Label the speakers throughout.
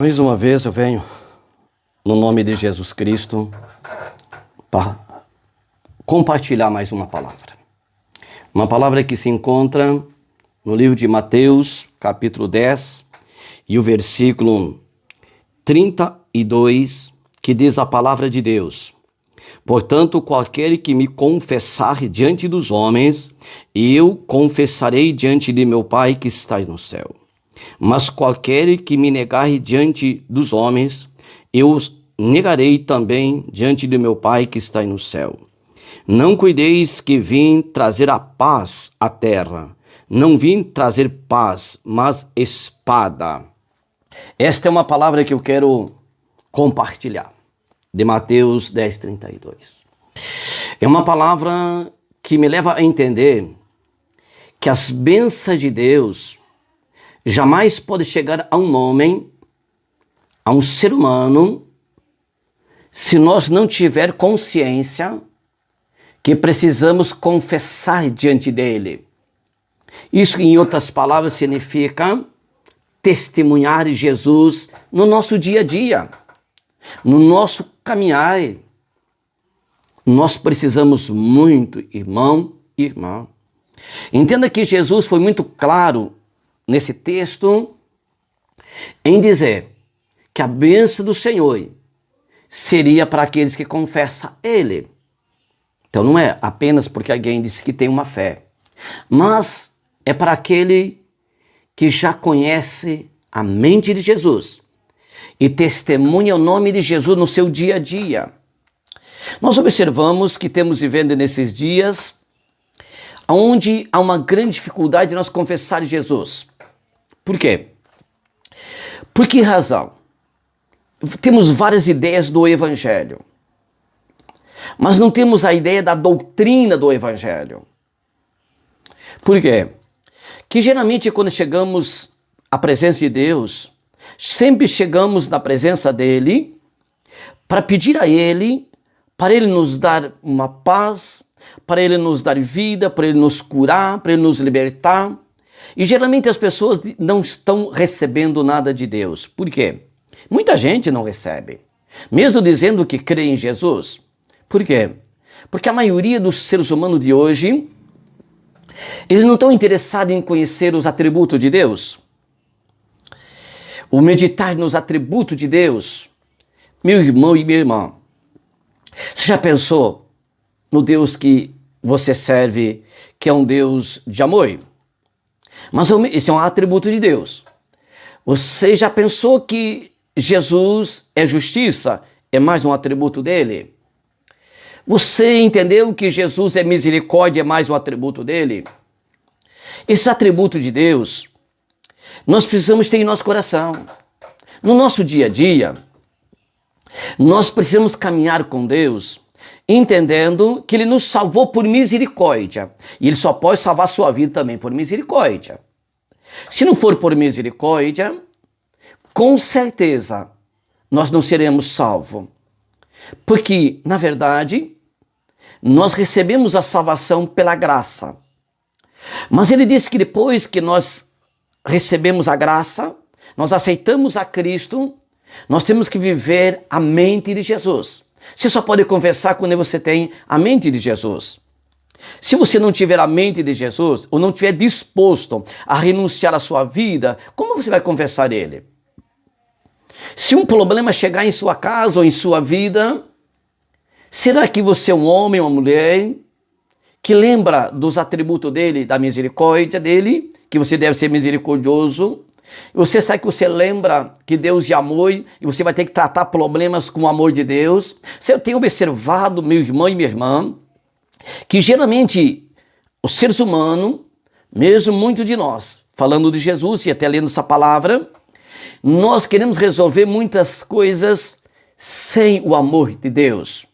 Speaker 1: Mais uma vez eu venho, no nome de Jesus Cristo, para compartilhar mais uma palavra. Uma palavra que se encontra no livro de Mateus, capítulo 10, e o versículo 32, que diz a palavra de Deus: Portanto, qualquer que me confessar diante dos homens, eu confessarei diante de meu Pai que está no céu. Mas qualquer que me negar diante dos homens, eu negarei também diante de meu Pai que está no céu. Não cuideis que vim trazer a paz à terra. Não vim trazer paz, mas espada. Esta é uma palavra que eu quero compartilhar, de Mateus 10, 32. É uma palavra que me leva a entender que as bênçãos de Deus jamais pode chegar a um homem, a um ser humano, se nós não tiver consciência que precisamos confessar diante dele. Isso, em outras palavras, significa testemunhar Jesus no nosso dia a dia, no nosso caminhar. Nós precisamos muito, irmão e irmã. Entenda que Jesus foi muito claro nesse texto em dizer que a bênção do Senhor seria para aqueles que confessam Ele. Então não é apenas porque alguém disse que tem uma fé, mas é para aquele que já conhece a mente de Jesus e testemunha o nome de Jesus no seu dia a dia. Nós observamos que temos vivendo nesses dias onde há uma grande dificuldade de nós confessar Jesus. Por quê? Por que razão? Temos várias ideias do Evangelho, mas não temos a ideia da doutrina do Evangelho. Por quê? Que geralmente quando chegamos à presença de Deus, sempre chegamos na presença dele para pedir a ele, para ele nos dar uma paz, para ele nos dar vida, para ele nos curar, para ele nos libertar. E geralmente as pessoas não estão recebendo nada de Deus. Por quê? Muita gente não recebe, mesmo dizendo que crê em Jesus. Por quê? Porque a maioria dos seres humanos de hoje, eles não estão interessados em conhecer os atributos de Deus. O meditar nos atributos de Deus. Meu irmão e minha irmã, você já pensou no Deus que você serve, que é um Deus de amor? Mas esse é um atributo de Deus. Você já pensou que Jesus é justiça? É mais um atributo dele? Você entendeu que Jesus é misericórdia? É mais um atributo dele? Esse atributo de Deus, nós precisamos ter em nosso coração. No nosso dia a dia, nós precisamos caminhar com Deus, entendendo que Ele nos salvou por misericórdia. E Ele só pode salvar a sua vida também por misericórdia. Se não for por misericórdia, com certeza nós não seremos salvos. Porque, na verdade, nós recebemos a salvação pela graça. Mas Ele disse que depois que nós recebemos a graça, nós aceitamos a Cristo, nós temos que viver a mente de Jesus. Você só pode confessar quando você tem a mente de Jesus. Se você não tiver a mente de Jesus, ou não estiver disposto a renunciar à sua vida, como você vai confessar Ele? Se um problema chegar em sua casa ou em sua vida, será que você é um homem ou uma mulher que lembra dos atributos dele, da misericórdia dele, que você deve ser misericordioso? Você sabe que você lembra que Deus é amor e você vai ter que tratar problemas com o amor de Deus? Você tem observado, meu irmão e minha irmã, que geralmente os seres humanos, mesmo muito de nós, falando de Jesus e até lendo essa palavra, nós queremos resolver muitas coisas sem o amor de Deus.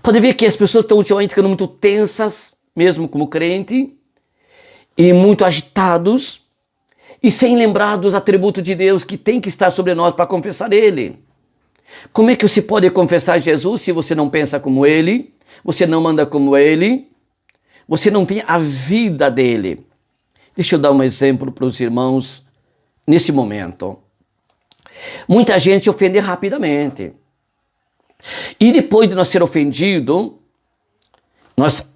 Speaker 1: Pode ver que as pessoas estão ultimamente ficando muito tensas, mesmo como crente, e muito agitados, e sem lembrar dos atributos de Deus que tem que estar sobre nós para confessar Ele. Como é que você pode confessar Jesus se você não pensa como Ele, você não anda como Ele, você não tem a vida dele? Deixa eu dar um exemplo para os irmãos nesse momento. Muita gente se ofende rapidamente. E depois de nós ser ofendido, nós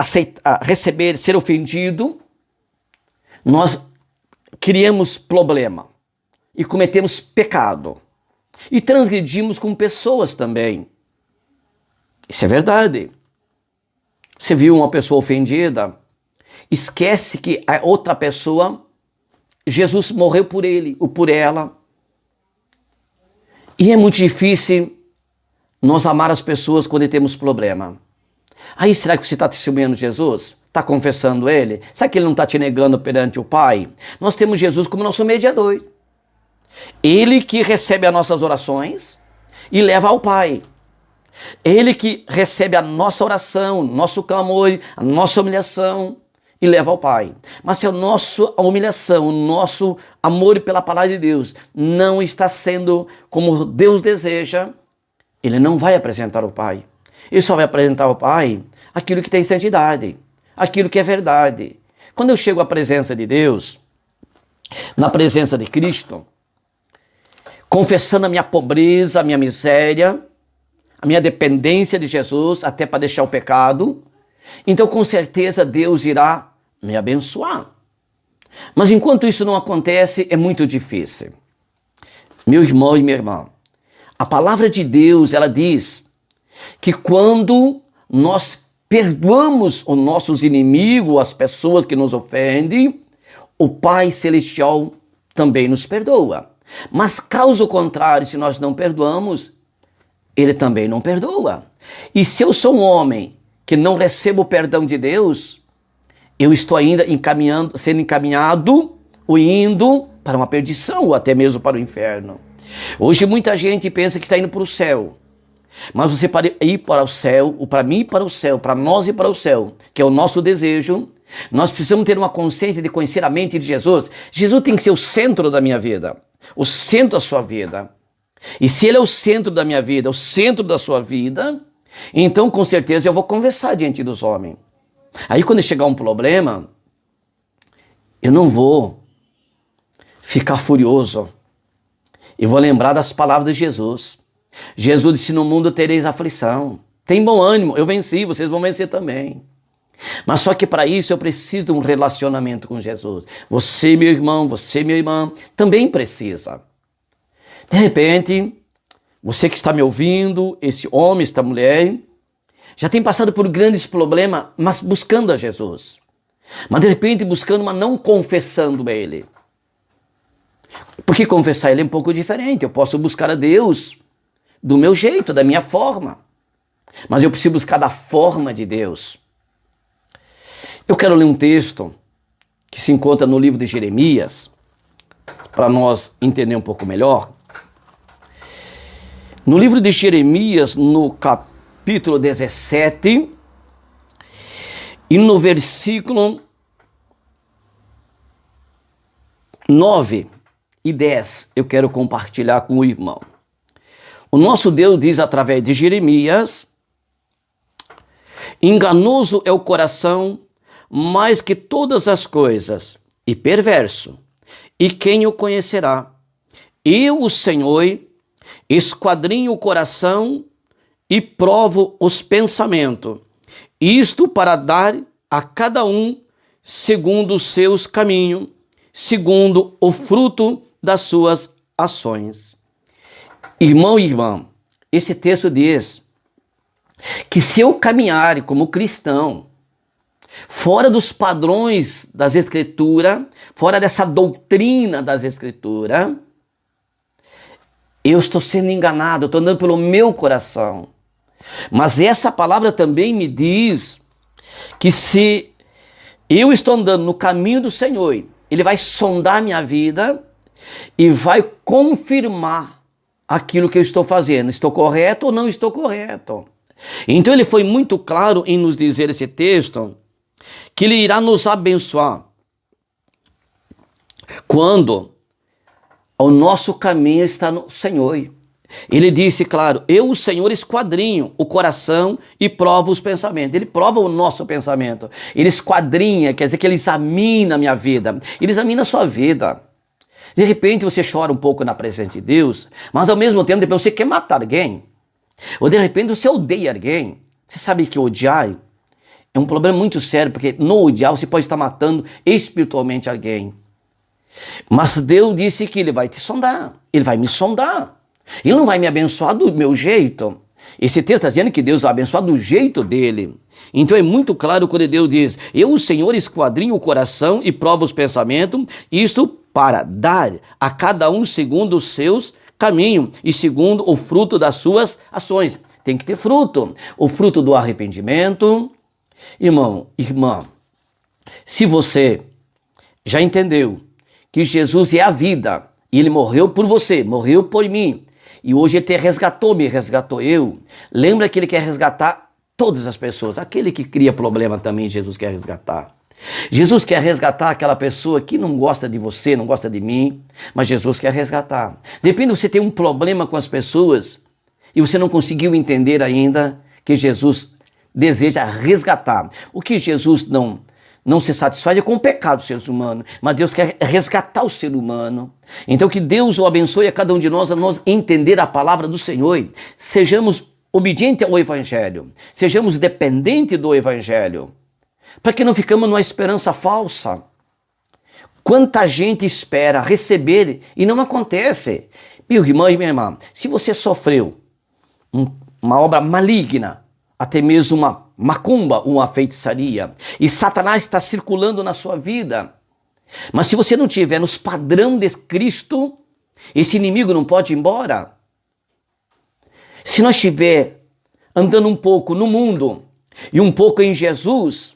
Speaker 1: receber, ser ofendido, nós criamos problema e cometemos pecado. E transgredimos com pessoas também. Isso é verdade. Você viu uma pessoa ofendida, esquece que a outra pessoa, Jesus morreu por ele ou por ela. E é muito difícil nós amar as pessoas quando temos problema. Aí será que você está testemunhando Jesus? Está confessando Ele? Será que Ele não está te negando perante o Pai? Nós temos Jesus como nosso mediador. Ele que recebe as nossas orações e leva ao Pai. Ele que recebe a nossa oração, nosso clamor, a nossa humilhação e leva ao Pai. Mas se a nossa humilhação, o nosso amor pela palavra de Deus não está sendo como Deus deseja, Ele não vai apresentar ao Pai. Ele só vai apresentar ao Pai aquilo que tem santidade, aquilo que é verdade. Quando eu chego à presença de Deus, na presença de Cristo, confessando a minha pobreza, a minha miséria, a minha dependência de Jesus, até para deixar o pecado, então com certeza Deus irá me abençoar. Mas enquanto isso não acontece, é muito difícil. Meu irmão e minha irmã, a palavra de Deus, ela diz que quando nós perdoamos os nossos inimigos, as pessoas que nos ofendem, o Pai Celestial também nos perdoa. Mas caso contrário, se nós não perdoamos, Ele também não perdoa. E se eu sou um homem que não recebo o perdão de Deus, eu estou ainda sendo encaminhado ou indo para uma perdição ou até mesmo para o inferno. Hoje muita gente pensa que está indo para o céu. Mas você para ir para o céu, ou para mim ir para o céu, para nós ir para o céu, que é o nosso desejo, nós precisamos ter uma consciência de conhecer a mente de Jesus. Jesus tem que ser o centro da minha vida, o centro da sua vida. E se Ele é o centro da minha vida, o centro da sua vida, então com certeza eu vou conversar diante dos homens. Aí quando chegar um problema, eu não vou ficar furioso. Eu vou lembrar das palavras de Jesus. Jesus disse: no mundo tereis aflição. Tem bom ânimo, eu venci, vocês vão vencer também. Mas só que para isso eu preciso de um relacionamento com Jesus. Você, meu irmão, você, minha irmã, também precisa. De repente, você que está me ouvindo, esse homem, esta mulher, já tem passado por grandes problemas, mas buscando a Jesus. Mas de repente buscando, mas não confessando Ele. Porque confessar Ele é um pouco diferente. Eu posso buscar a Deus do meu jeito, da minha forma. Mas eu preciso buscar da forma de Deus. Eu quero ler um texto que se encontra no livro de Jeremias, para nós entender um pouco melhor. No livro de Jeremias, no capítulo 17, e no versículo 9 e 10, eu quero compartilhar com o irmão. O nosso Deus diz através de Jeremias: enganoso é o coração mais que todas as coisas, e perverso, e quem o conhecerá? Eu, o Senhor, esquadrinho o coração e provo os pensamentos, isto para dar a cada um segundo os seus caminhos, segundo o fruto das suas ações. Irmão e irmã, esse texto diz que se eu caminhar como cristão, fora dos padrões das Escrituras, fora dessa doutrina das Escrituras, eu estou sendo enganado, eu estou andando pelo meu coração. Mas essa palavra também me diz que se eu estou andando no caminho do Senhor, Ele vai sondar minha vida e vai confirmar aquilo que eu estou fazendo. Estou correto ou não estou correto? Então Ele foi muito claro em nos dizer esse texto, que Ele irá nos abençoar quando o nosso caminho está no Senhor. Ele disse, claro, eu, o Senhor, esquadrinho o coração e provo os pensamentos. Ele prova o nosso pensamento. Ele esquadrinha, quer dizer que Ele examina a minha vida. Ele examina a sua vida. De repente você chora um pouco na presença de Deus, mas ao mesmo tempo depois você quer matar alguém. Ou de repente você odeia alguém. Você sabe que odiar é um problema muito sério, porque no odiar você pode estar matando espiritualmente alguém. Mas Deus disse que Ele vai te sondar, Ele vai me sondar. Ele não vai me abençoar do meu jeito. Esse texto está dizendo que Deus vai abençoar do jeito dele. Então é muito claro quando Deus diz: eu, o Senhor, esquadrinho o coração e provo os pensamentos, isto para dar a cada um segundo os seus caminhos e segundo o fruto das suas ações. Tem que ter fruto. O fruto do arrependimento. Irmão, irmã, se você já entendeu que Jesus é a vida, e Ele morreu por você, morreu por mim, e hoje Ele te resgatou, me resgatou eu, lembra que Ele quer resgatar todas as pessoas. Aquele que cria problema também, Jesus quer resgatar. Jesus quer resgatar aquela pessoa que não gosta de você, não gosta de mim, mas Jesus quer resgatar. Depende, você tem um problema com as pessoas e você não conseguiu entender ainda que Jesus deseja resgatar. O que Jesus não se satisfaz é com o pecado do ser humano, mas Deus quer resgatar o ser humano. Então que Deus o abençoe a cada um de nós, a nós entender a palavra do Senhor. Sejamos obedientes ao Evangelho, sejamos dependentes do Evangelho, para que não ficamos numa esperança falsa. Quanta gente espera receber e não acontece. Meu irmão e minha irmã, se você sofreu uma obra maligna, até mesmo uma macumba, uma feitiçaria, e Satanás está circulando na sua vida, mas se você não tiver nos padrões de Cristo, esse inimigo não pode ir embora. Se nós estiver andando um pouco no mundo e um pouco em Jesus,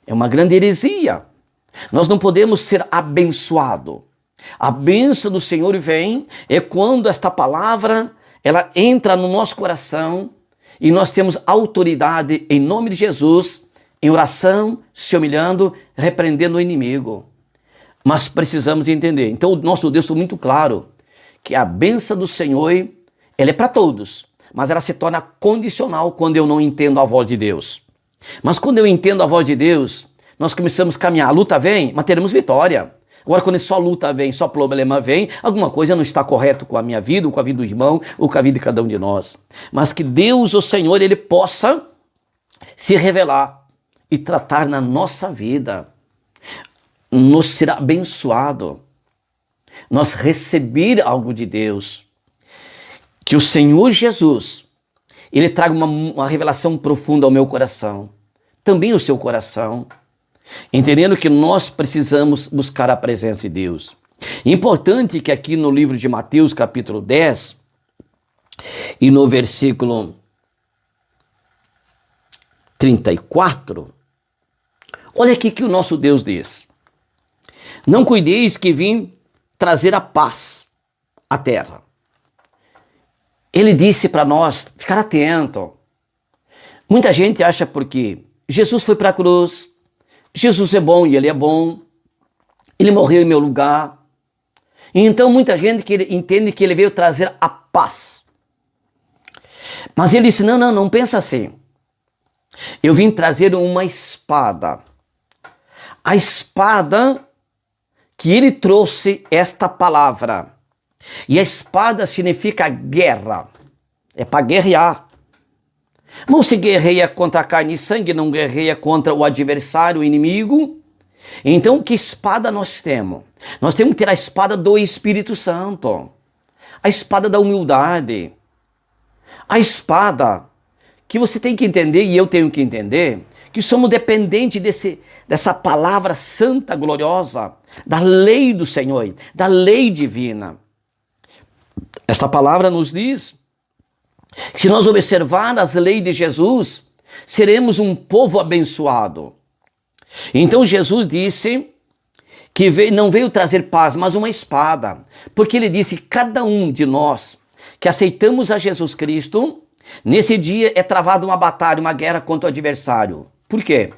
Speaker 1: é uma grande heresia. Nós não podemos ser abençoados. A bênção do Senhor vem é quando esta palavra ela entra no nosso coração e nós temos autoridade em nome de Jesus, em oração, se humilhando, repreendendo o inimigo. Mas precisamos entender. Então o nosso Deus é muito claro que a bênção do Senhor ela é para todos, mas ela se torna condicional quando eu não entendo a voz de Deus. Mas quando eu entendo a voz de Deus, nós começamos a caminhar. A luta vem, mas teremos vitória. Agora, quando só luta vem, só problema vem, alguma coisa não está correto com a minha vida, ou com a vida do irmão, ou com a vida de cada um de nós. Mas que Deus, o Senhor, Ele possa se revelar e tratar na nossa vida, nos ser abençoado, nós receber algo de Deus. Que o Senhor Jesus, Ele traga uma revelação profunda ao meu coração, também ao seu coração, entendendo que nós precisamos buscar a presença de Deus. Importante que aqui no livro de Mateus, capítulo 10, e no versículo 34, olha aqui que o nosso Deus diz: não cuideis que vim trazer a paz à terra. Ele disse para nós ficar atento. Muita gente acha porque Jesus foi para a cruz, Jesus é bom e Ele é bom, Ele morreu em meu lugar. E então muita gente entende que Ele veio trazer a paz. Mas Ele disse, não pensa assim. Eu vim trazer uma espada. A espada que Ele trouxe esta palavra. E a espada significa guerra. É para guerrear. Não se guerreia contra carne e sangue, não guerreia contra o adversário, o inimigo. Então, que espada nós temos? Nós temos que ter a espada do Espírito Santo. A espada da humildade. A espada que você tem que entender, e eu tenho que entender, que somos dependentes dessa palavra santa, gloriosa, da lei do Senhor, da lei divina. Esta palavra nos diz que se nós observar as leis de Jesus, seremos um povo abençoado. Então Jesus disse que não veio trazer paz, mas uma espada. Porque Ele disse que cada um de nós que aceitamos a Jesus Cristo, nesse dia é travada uma batalha, uma guerra contra o adversário. Por quê?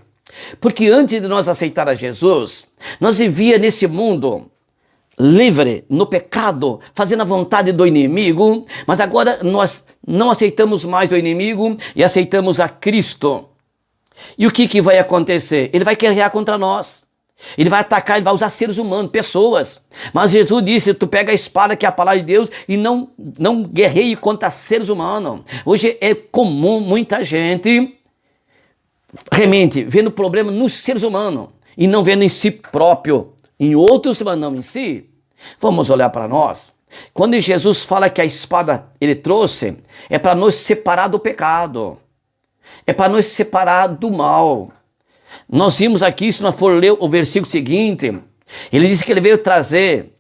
Speaker 1: Porque antes de nós aceitar a Jesus, nós vivíamos nesse mundo livre, no pecado, fazendo a vontade do inimigo, mas agora nós não aceitamos mais o inimigo e aceitamos a Cristo. E o que vai acontecer? Ele vai guerrear contra nós. Ele vai atacar, ele vai usar seres humanos, pessoas. Mas Jesus disse, tu pega a espada que é a palavra de Deus e não guerreie contra seres humanos. Hoje é comum muita gente realmente vendo problema nos seres humanos e não vendo em si próprio, em outros, mas não em si. Vamos olhar para nós. Quando Jesus fala que a espada ele trouxe, é para nos separar do pecado. É para nos separar do mal. Nós vimos aqui, se nós for ler o versículo seguinte, ele disse que ele veio trazer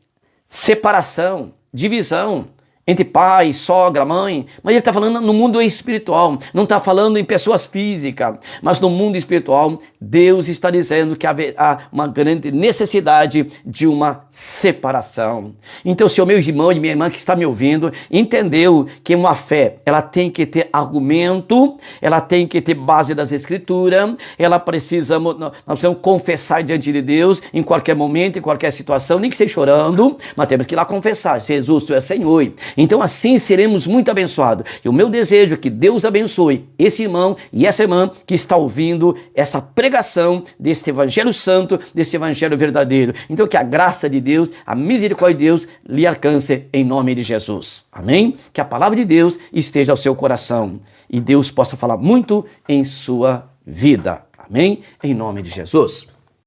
Speaker 1: separação, divisão entre pai, sogra, mãe, mas ele está falando no mundo espiritual, não está falando em pessoas físicas, mas no mundo espiritual, Deus está dizendo que há uma grande necessidade de uma separação. Então, se o meu irmão e minha irmã que está me ouvindo, entendeu que uma fé, ela tem que ter argumento, ela tem que ter base das escrituras, nós precisamos confessar diante de Deus, em qualquer momento, em qualquer situação, nem que seja chorando, mas temos que ir lá confessar, Jesus, tu és Senhor. Então assim seremos muito abençoados. E o meu desejo é que Deus abençoe esse irmão e essa irmã que está ouvindo essa pregação deste Evangelho Santo, desse Evangelho verdadeiro. Então que a graça de Deus, a misericórdia de Deus lhe alcance em nome de Jesus. Amém? Que a palavra de Deus esteja ao seu coração e Deus possa falar muito em sua vida. Amém? Em nome de Jesus.